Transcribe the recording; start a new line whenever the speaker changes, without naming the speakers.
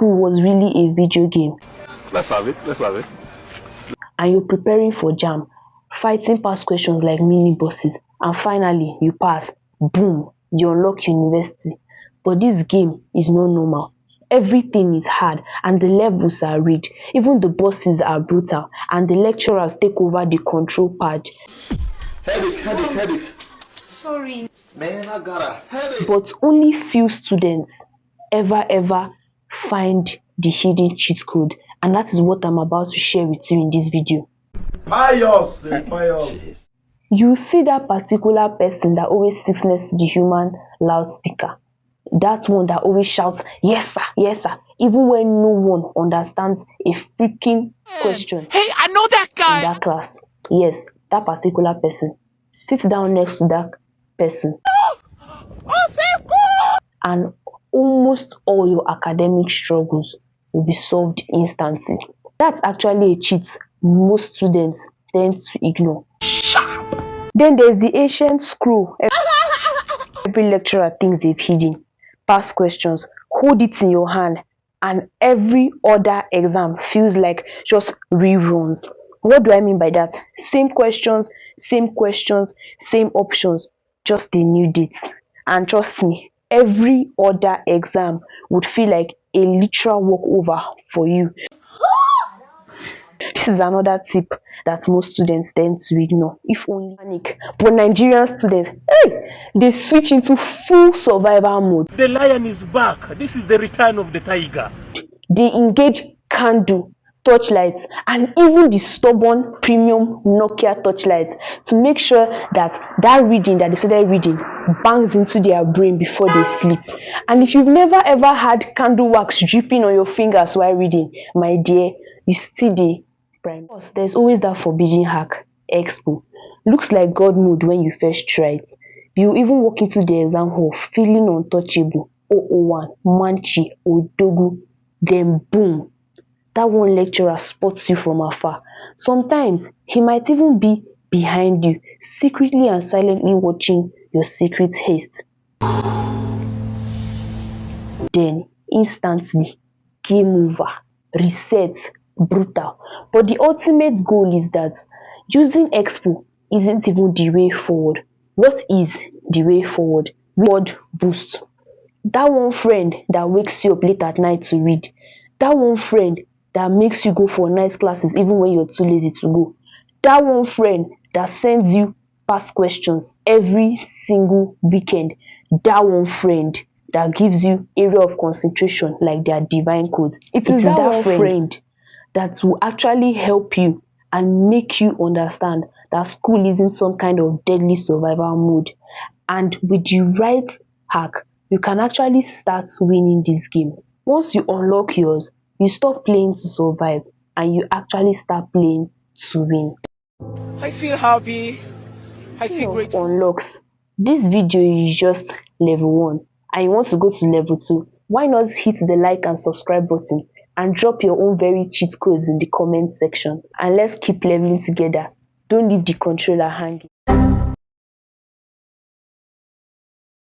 school was really a video game.
Let's have it. Let's have it.
And you're preparing for JAM, fighting past questions like mini bosses, and finally you pass. Boom, you unlock university. But this game is not normal. Everything is hard and the levels are rigged. Even the bosses are brutal and the lecturers take over the control pad.
Headache.
Sorry.
Man, I got a headache.
But only few students ever find the hidden cheat code, and that is what I'm about to share with you in this video. You see that particular person that always sits next to the human loudspeaker. That one that always shouts, yes sir, even when no one understands a freaking question.
Hey, I know that guy!
In that class. Yes, that particular person. Sit down next to that person. And almost all your academic struggles will be solved instantly. That's actually a cheat most students tend to ignore. Then there's the ancient scroll. Every lecturer thinks they've hidden. Past questions, hold it in your hand, and every other exam feels like just reruns. What do I mean by that? Same questions, same options, just a new date. And trust me, every other exam would feel like a literal walkover for you. This is another tip that most students tend to ignore, if only panic. But Nigerian students, they switch into full survival mode.
The lion is back. This is the return of the tiger.
They engage candle, torchlights, and even the stubborn premium Nokia torchlights to make sure that reading that they started reading bangs into their brain before they sleep. And if you've never ever had candle wax dripping on your fingers while reading, my dear, you still dey prime. There's always that forbidden hack, expo. Looks like God mode when you first try it. You even walk into the exam hall feeling untouchable, 001, Manchi, Odogu, then boom, that one lecturer spots you from afar. Sometimes he might even be behind you, secretly and silently watching your secret haste. Then instantly, game over, reset, brutal. But the ultimate goal is that using expo isn't even the way forward. What is the way forward? Reward boost. That one friend that wakes you up late at night to read. That one friend that makes you go for night classes even when you're too lazy to go. That one friend that sends you past questions every single weekend. That one friend that gives you area of concentration like their divine codes. It is that one friend that will actually help you and make you understand that school isn't some kind of deadly survival mode. And with the right hack, you can actually start winning this game. Once you unlock yours, you stop playing to survive and you actually start playing to win.
I feel happy. I feel great.
Unlocks. This video is just level 1 and you want to go to level 2. Why not hit the like and subscribe button and drop your own very cheat codes in the comment section, and let's keep leveling together. Don't leave the controller hanging.